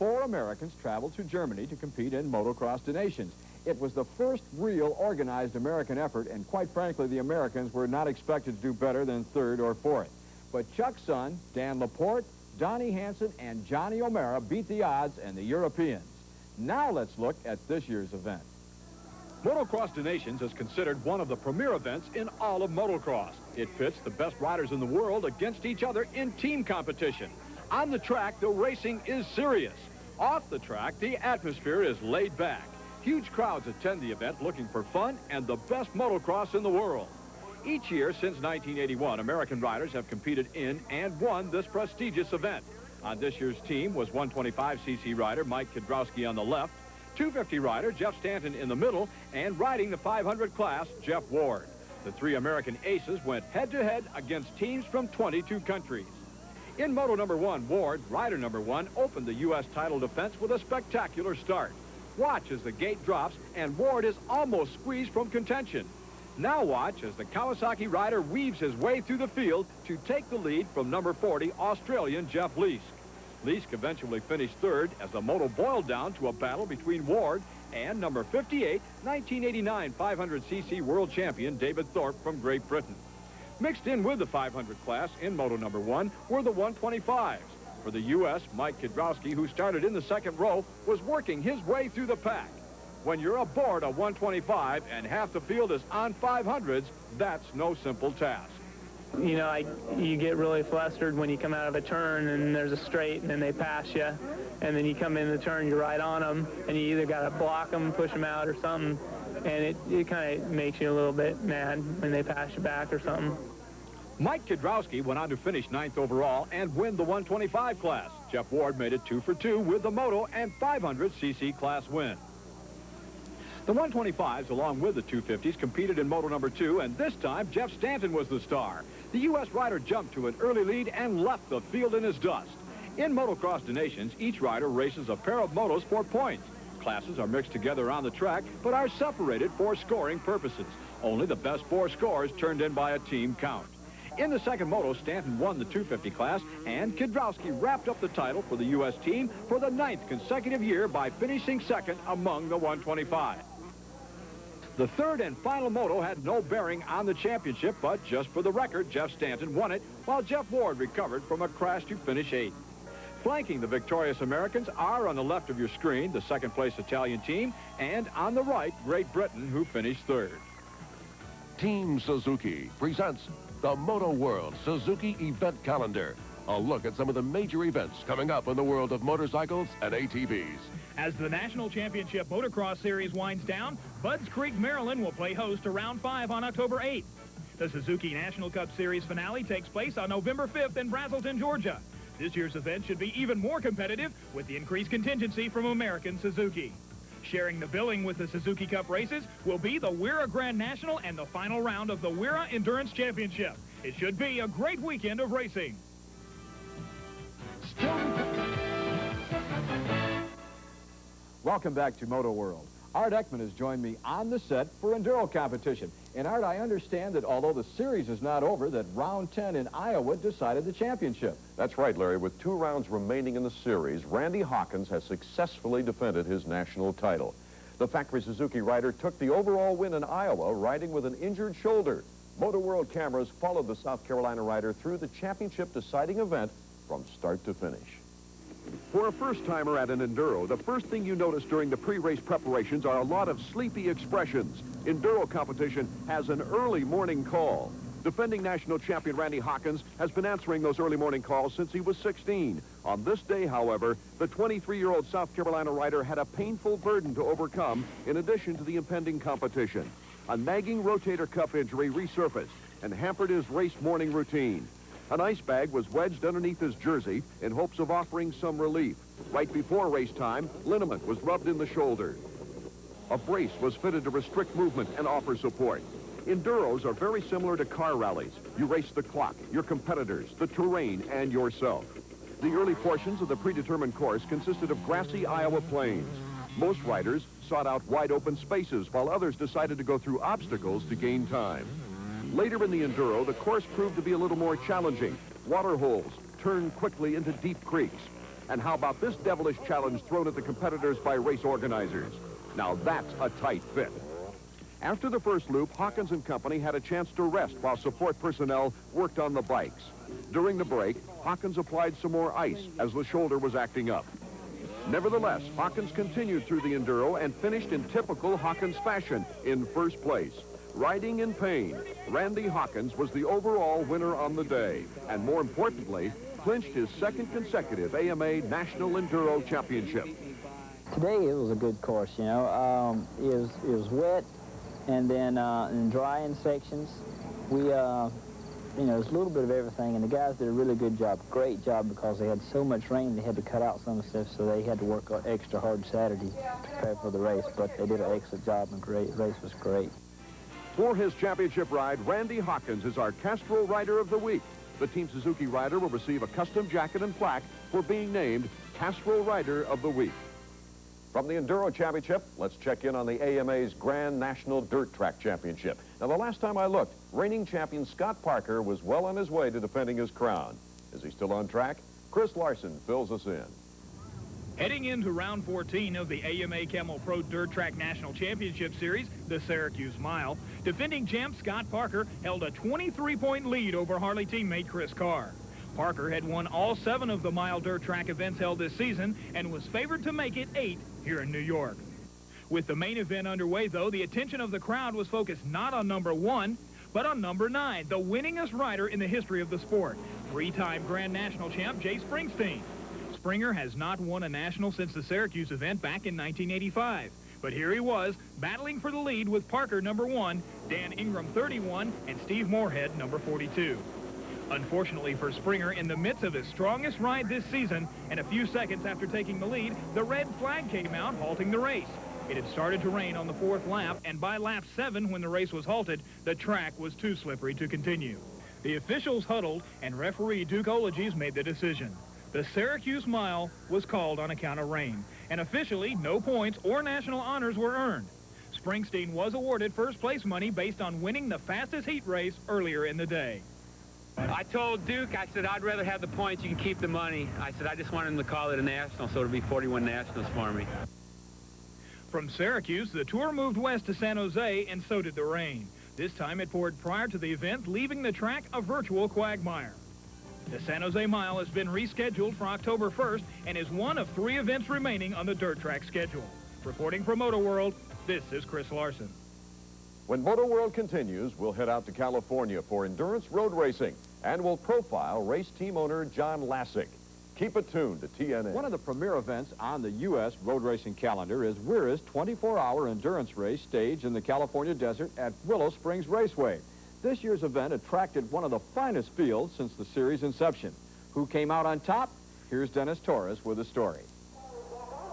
4 Americans traveled to Germany to compete in Motocross Nations. It was the first real organized American effort, and quite frankly, the Americans were not expected to do better than 3rd or 4th. But Chuck's son, Dan Laporte, Donnie Hansen, and Johnny O'Mara beat the odds and the Europeans. Now let's look at this year's event. Motocross Nations is considered one of the premier events in all of motocross. It pits the best riders in the world against each other in team competition. On the track, the racing is serious. Off the track, the atmosphere is laid back. Huge crowds attend the event looking for fun and the best motocross in the world. Each year since 1981, American riders have competed in and won this prestigious event. On this year's team was 125cc rider Mike Kiedrowski on the left, 250 rider Jeff Stanton in the middle, and riding the 500 class, Jeff Ward. The 3 American aces went head-to-head against teams from 22 countries. In Moto number 1, Ward, rider number 1, opened the U.S. title defense with a spectacular start. Watch as the gate drops and Ward is almost squeezed from contention. Now watch as the Kawasaki rider weaves his way through the field to take the lead from number 40, Australian Jeff Leask. Leask eventually finished 3rd as the moto boiled down to a battle between Ward and number 58, 1989 500cc world champion David Thorpe from Great Britain. Mixed in with the 500 class in Moto number 1 were the 125s. For the U.S., Mike Kiedrowski, who started in the 2nd row, was working his way through the pack. When you're aboard a 125 and half the field is on 500s, that's no simple task. You know, you get really flustered when you come out of a turn and there's a straight and then they pass you. And then you come in the turn, you're right on them, and you either got to block them, push them out or something. And it kind of makes you a little bit mad when they pass you back or something. Mike Kiedrowski went on to finish 9th overall and win the 125 class. Jeff Ward made it 2 for 2 with the Moto and 500cc class win. The 125s, along with the 250s, competed in Moto number 2, and this time, Jeff Stanton was the star. The U.S. rider jumped to an early lead and left the field in his dust. In Motocross Nations, each rider races a pair of motos for points. Classes are mixed together on the track, but are separated for scoring purposes. Only the best 4 scores turned in by a team count. In the 2nd moto, Stanton won the 250 class, and Kiedrowski wrapped up the title for the U.S. team for the 9th consecutive year by finishing 2nd among the 125. The 3rd and final moto had no bearing on the championship, but just for the record, Jeff Stanton won it, while Jeff Ward recovered from a crash to finish 8th. Flanking the victorious Americans are on the left of your screen, the 2nd-place Italian team, and on the right, Great Britain, who finished 3rd. Team Suzuki presents the Motoworld Suzuki Event Calendar. A look at some of the major events coming up in the world of motorcycles and ATVs. As the National Championship Motocross Series winds down, Budds Creek, Maryland will play host to Round 5 on October 8th. The Suzuki National Cup Series finale takes place on November 5th in Braselton, Georgia. This year's event should be even more competitive with the increased contingency from American Suzuki. Sharing the billing with the Suzuki Cup races will be the WERA Grand National and the final round of the WERA Endurance Championship. It should be a great weekend of racing. Welcome back to Moto World. Art Ekman has joined me on the set for Enduro competition. And Art, I understand that although the series is not over, that round 10 in Iowa decided the championship. That's right, Larry. With 2 rounds remaining in the series, Randy Hawkins has successfully defended his national title. The factory Suzuki rider took the overall win in Iowa, riding with an injured shoulder. Moto World cameras followed the South Carolina rider through the championship deciding event from start to finish. For a first-timer at an Enduro, the first thing you notice during the pre-race preparations are a lot of sleepy expressions. Enduro competition has an early morning call. Defending national champion Randy Hawkins has been answering those early morning calls since he was 16. On this day, however, the 23-year-old South Carolina rider had a painful burden to overcome in addition to the impending competition. A nagging rotator cuff injury resurfaced and hampered his race morning routine. An ice bag was wedged underneath his jersey in hopes of offering some relief. Right before race time, liniment was rubbed in the shoulder. A brace was fitted to restrict movement and offer support. Enduros are very similar to car rallies. You race the clock, your competitors, the terrain, and yourself. The early portions of the predetermined course consisted of grassy Iowa plains. Most riders sought out wide open spaces, while others decided to go through obstacles to gain time. Later in the Enduro, the course proved to be a little more challenging. Water holes turned quickly into deep creeks. And how about this devilish challenge thrown at the competitors by race organizers? Now that's a tight fit. After the first loop, Hawkins and company had a chance to rest while support personnel worked on the bikes. During the break, Hawkins applied some more ice as the shoulder was acting up. Nevertheless, Hawkins continued through the Enduro and finished in typical Hawkins fashion in first place. Riding in pain, Randy Hawkins was the overall winner on the day, and more importantly, clinched his second consecutive AMA National Enduro Championship. Today it was a good course, you know. It was wet, and then in dry in sections. We, you know, there's a little bit of everything, and the guys did a really good job, great job, because they had so much rain, they had to cut out some of the stuff, so they had to work extra hard Saturday to prepare for the race, but they did an excellent job, and the race was great. For his championship ride, Randy Hawkins is our Castrol Rider of the Week. The Team Suzuki rider will receive a custom jacket and plaque for being named Castrol Rider of the Week. From the Enduro Championship, let's check in on the AMA's Grand National Dirt Track Championship. Now, the last time I looked, reigning champion Scott Parker was well on his way to defending his crown. Is he still on track? Chris Larson fills us in. Heading into round 14 of the AMA Camel Pro Dirt Track National Championship Series, the Syracuse Mile, defending champ Scott Parker held a 23-point lead over Harley teammate Chris Carr. Parker had won all 7 of the mile dirt track events held this season and was favored to make it 8 here in New York. With the main event underway, though, the attention of the crowd was focused not on number 1, but on number 9, the winningest rider in the history of the sport, 3-time Grand National champ Jay Springsteen. Springer has not won a national since the Syracuse event back in 1985. But here he was, battling for the lead with Parker, number 1, Dan Ingram, 31, and Steve Moorhead, number 42. Unfortunately for Springer, in the midst of his strongest ride this season, and a few seconds after taking the lead, the red flag came out, halting the race. It had started to rain on the 4th lap, and by lap 7, when the race was halted, the track was too slippery to continue. The officials huddled, and referee Duke Ologies made the decision. The Syracuse Mile was called on account of rain, and officially no points or national honors were earned. Springsteen was awarded first place money based on winning the fastest heat race earlier in the day. I told Duke, I said, I'd rather have the points, you can keep the money. I said, I just wanted him to call it a national, so it'll be 41 nationals for me. From Syracuse, the tour moved west to San Jose, and so did the rain. This time it poured prior to the event, leaving the track a virtual quagmire. The San Jose Mile has been rescheduled for October 1st and is one of 3 events remaining on the dirt track schedule. Reporting from Motoworld, this is Chris Larson. When Motoworld continues, we'll head out to California for endurance road racing, and we'll profile race team owner John Lassick. Keep it tuned to TNA. One of the premier events on the U.S. road racing calendar is WERA's 24-hour endurance race staged in the California desert at Willow Springs Raceway. This year's event attracted one of the finest fields since the series' inception. Who came out on top? Here's Dennis Torres with the story.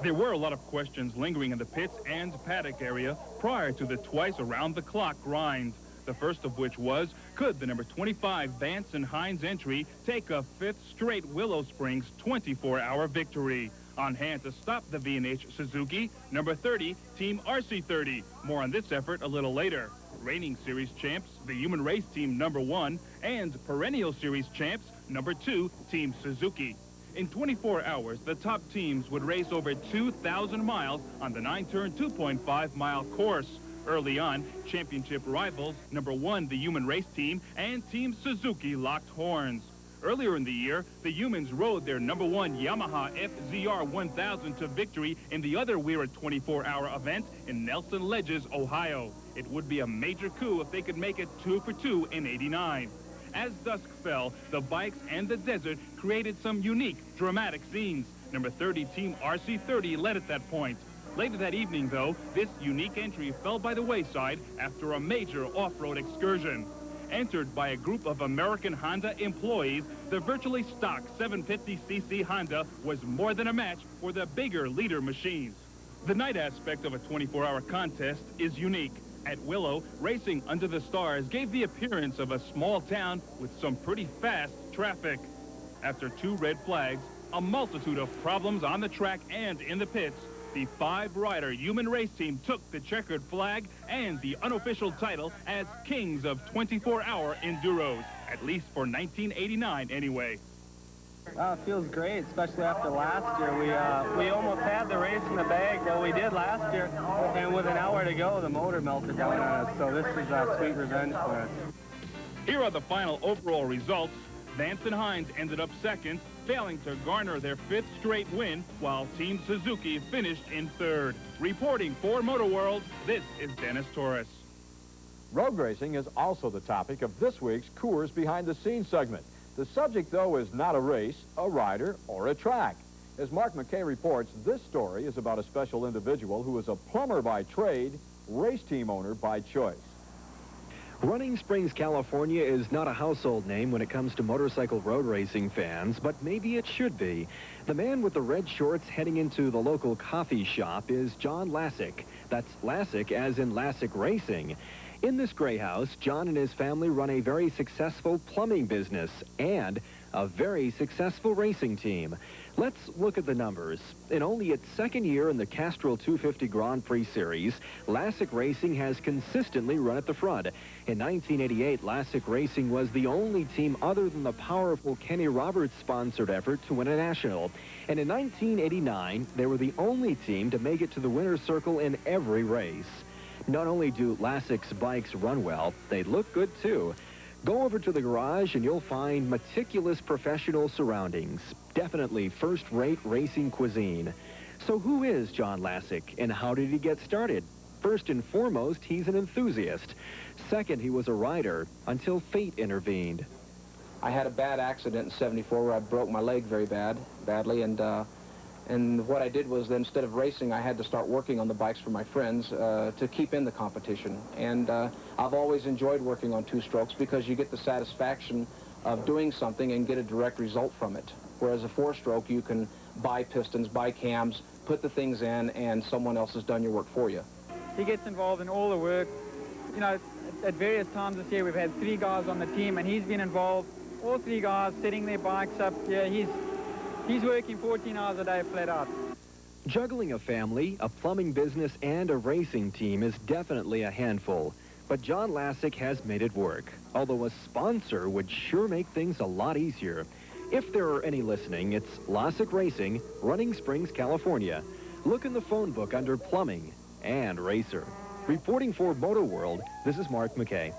There were a lot of questions lingering in the pits and paddock area prior to the twice-around-the-clock grind. The first of which was, could the number 25 Vance and Hines entry take a 5th straight Willow Springs 24-hour victory? On hand to stop the V&H Suzuki, number 30, Team RC30. More on this effort a little later. Reigning series champs, the Human Race Team number 1, and perennial series champs, number 2, Team Suzuki. In 24 hours, the top teams would race over 2,000 miles on the 9-turn, 2.5-mile course. Early on, championship rivals, number 1, the Human Race Team, and Team Suzuki locked horns. Earlier in the year, the Humans rode their number 1 Yamaha FZR 1000 to victory in the other WERA 24-hour event in Nelson Ledges, Ohio. It would be a major coup if they could make it 2 for 2 in '89. As dusk fell, the bikes and the desert created some unique, dramatic scenes. Number 30 Team RC30 led at that point. Later that evening, though, this unique entry fell by the wayside after a major off-road excursion. Entered by a group of American Honda employees, the virtually stock 750cc Honda was more than a match for the bigger leader machines. The night aspect of a 24-hour contest is unique. At Willow, racing under the stars gave the appearance of a small town with some pretty fast traffic. After 2 red flags, a multitude of problems on the track and in the pits, the 5-rider Human Race Team took the checkered flag and the unofficial title as kings of 24-hour enduros, at least for 1989 anyway. It feels great, especially after last year. We almost had the race in the bag. Well, we did last year, and with an hour to go, the motor melted down on us. So this is a sweet revenge for us. Here are the final overall results. Vance and Hines ended up second, failing to garner their 5th straight win, while Team Suzuki finished in 3rd. Reporting for Motoworld, this is Dennis Torres. Road racing is also the topic of this week's Coors Behind the Scenes segment. The subject, though, is not a race, a rider, or a track. As Mark McKay reports, this story is about a special individual who is a plumber by trade, race team owner by choice. Running Springs, California is not a household name when it comes to motorcycle road racing fans, but maybe it should be. The man with the red shorts heading into the local coffee shop is John Lassick. That's Lassick as in Lassick Racing. In this gray house, John and his family run a very successful plumbing business and a very successful racing team. Let's look at the numbers. In only its 2nd year in the Castrol 250 Grand Prix Series, Lassick Racing has consistently run at the front. In 1988, Lassick Racing was the only team other than the powerful Kenny Roberts-sponsored effort to win a national. And in 1989, they were the only team to make it to the winner's circle in every race. Not only do Lassick's bikes run well, they look good too. Go over to the garage and you'll find meticulous professional surroundings. Definitely first-rate racing cuisine. So who is John Lassick and how did he get started? First and foremost, he's an enthusiast. Second, he was a rider until fate intervened. I had a bad accident in '74 where I broke my leg very badly, and what I did was that instead of racing, I had to start working on the bikes for my friends to keep in the competition. And I've always enjoyed working on two-strokes because you get the satisfaction of doing something and get a direct result from it. Whereas a four-stroke, you can buy pistons, buy cams, put the things in, and someone else has done your work for you. He gets involved in all the work. You know, at various times this year, we've had 3 guys on the team, and he's been involved, all 3 guys, setting their bikes up. Yeah, He's working 14 hours a day flat out. Juggling a family, a plumbing business, and a racing team is definitely a handful. But John Lassick has made it work, although a sponsor would sure make things a lot easier. If there are any listening, it's Lassick Racing, Running Springs, California. Look in the phone book under Plumbing and Racer. Reporting for Motoworld, this is Mark McKay.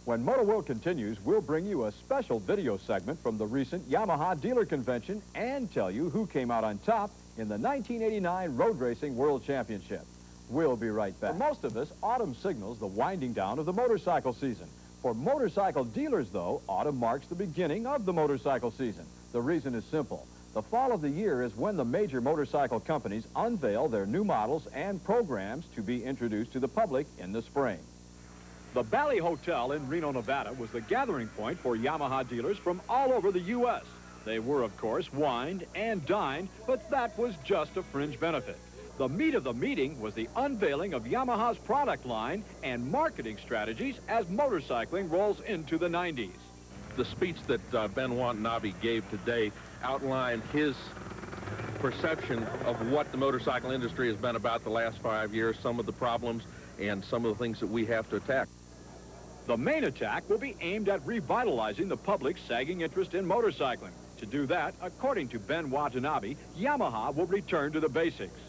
When Motoworld continues, we'll bring you a special video segment from the recent Yamaha Dealer Convention and tell you who came out on top in the 1989 Road Racing World Championship. We'll be right back. For most of us, autumn signals the winding down of the motorcycle season. For motorcycle dealers, though, autumn marks the beginning of the motorcycle season. The reason is simple. The fall of the year is when the major motorcycle companies unveil their new models and programs to be introduced to the public in the spring. The Valley Hotel in Reno, Nevada was the gathering point for Yamaha dealers from all over the U.S. They were, of course, wined and dined, but that was just a fringe benefit. The meat of the meeting was the unveiling of Yamaha's product line and marketing strategies as motorcycling rolls into the 90s. The speech that Ben Watanabe gave today outlined his perception of what the motorcycle industry has been about the last 5 years, some of the problems, and some of the things that we have to attack. The main attack will be aimed at revitalizing the public's sagging interest in motorcycling. To do that, according to Ben Watanabe, Yamaha will return to the basics.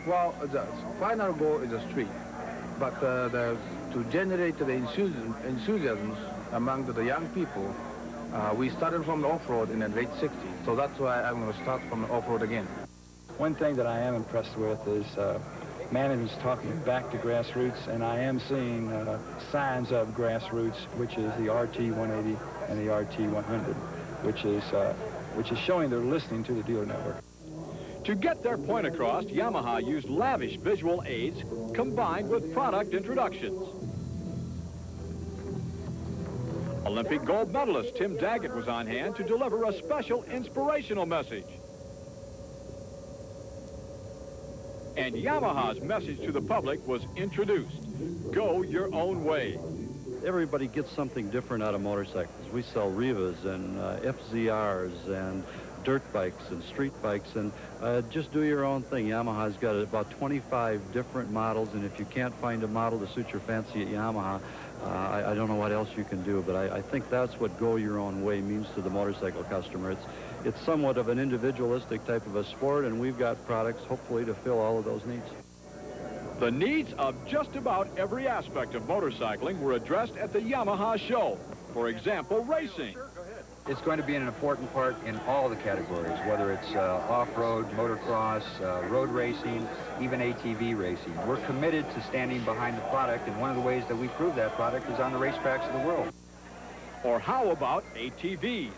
Well, the final goal is a street, but to generate the enthusiasm among the young people, we started from the off-road in the late 60s, so that's why I'm going to start from the off-road again. One thing that I am impressed with is management's talking back to grassroots, and I am seeing signs of grassroots, which is the RT180 and the RT100, which is showing they're listening to the dealer network. To get their point across, Yamaha used lavish visual aids combined with product introductions. Olympic gold medalist Tim Daggett was on hand to deliver a special inspirational message. And Yamaha's message to the public was introduced. Go your own way. Everybody gets something different out of motorcycles. We sell Rivas and FZRs and dirt bikes and street bikes, and just do your own thing. Yamaha's got about 25 different models, and if you can't find a model to suit your fancy at Yamaha, I don't know what else you can do, but I think that's what go your own way means to the motorcycle customer. it's somewhat of an individualistic type of a sport, and we've got products, hopefully, to fill all of those needs. The needs of just about every aspect of motorcycling were addressed at the Yamaha show. For example, racing. It's going to be an important part in all the categories, whether it's off-road, motocross, road racing, even ATV racing. We're committed to standing behind the product, and one of the ways that we prove that product is on the racetracks of the world. Or how about ATVs?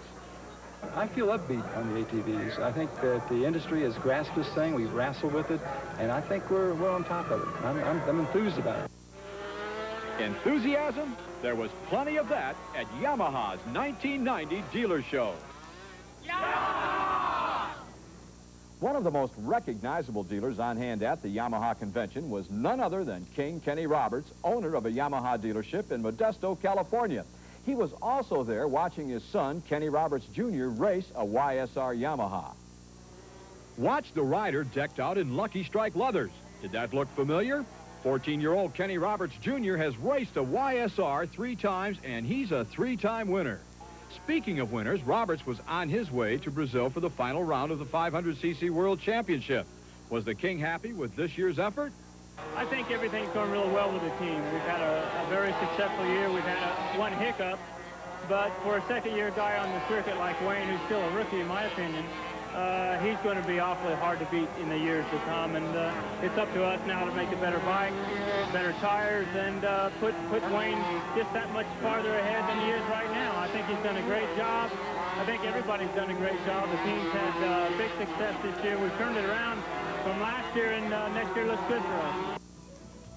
I feel upbeat on the ATVs. I think that the industry has grasped this thing. We've wrestled with it, and I think we're on top of it. I'm enthused about it. Enthusiasm? There was plenty of that at Yamaha's 1990 dealer show. Yamaha! One of the most recognizable dealers on hand at the Yamaha convention was none other than King Kenny Roberts, owner of a Yamaha dealership in Modesto, California. He was also there watching his son, Kenny Roberts Jr., race a YSR Yamaha. Watch the rider decked out in Lucky Strike leathers. Did that look familiar? 14-year-old Kenny Roberts Jr. has raced a YSR 3 times, and he's a 3-time winner. Speaking of winners, Roberts was on his way to Brazil for the final round of the 500cc World Championship. Was the King happy with this year's effort? I think everything's going really well with the team. We've had a very successful year. We've had one hiccup, but for a second-year guy on the circuit like Wayne, who's still a rookie in my opinion, he's going to be awfully hard to beat in the years to come, and it's up to us now to make a better bike, better tires, and put Wayne just that much farther ahead than he is right now. I think he's done a great job. I think everybody's done a great job. The team's had big success this year. We've turned it around from last year, and next year looks good for us.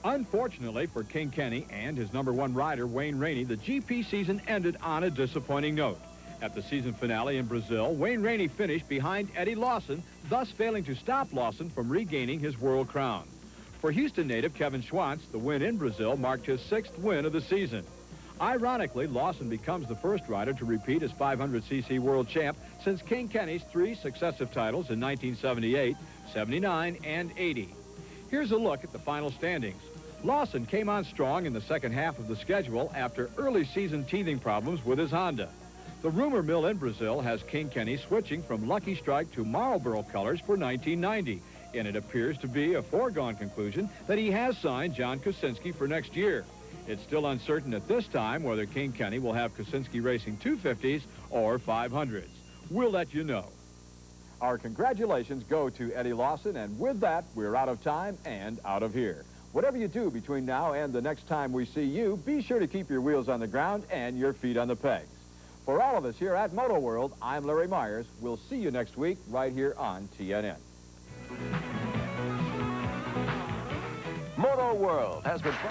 Unfortunately for King Kenny and his #1 rider, Wayne Rainey, the GP season ended on a disappointing note. At the season finale in Brazil, Wayne Rainey finished behind Eddie Lawson, thus failing to stop Lawson from regaining his world crown. For Houston native Kevin Schwantz, the win in Brazil marked his 6th win of the season. Ironically, Lawson becomes the first rider to repeat as 500cc world champ since King Kenny's 3 successive titles in 1978, 79, and 80. Here's a look at the final standings. Lawson came on strong in the second half of the schedule after early season teething problems with his Honda. The rumor mill in Brazil has King Kenny switching from Lucky Strike to Marlboro colors for 1990, and it appears to be a foregone conclusion that he has signed John Kosinski for next year. It's still uncertain at this time whether King Kenny will have Kosinski racing 250s or 500s. We'll let you know. Our congratulations go to Eddie Lawson, and with that, we're out of time and out of here. Whatever you do between now and the next time we see you, be sure to keep your wheels on the ground and your feet on the pegs. For all of us here at Motoworld, I'm Larry Myers. We'll see you next week right here on TNN. Motoworld has been...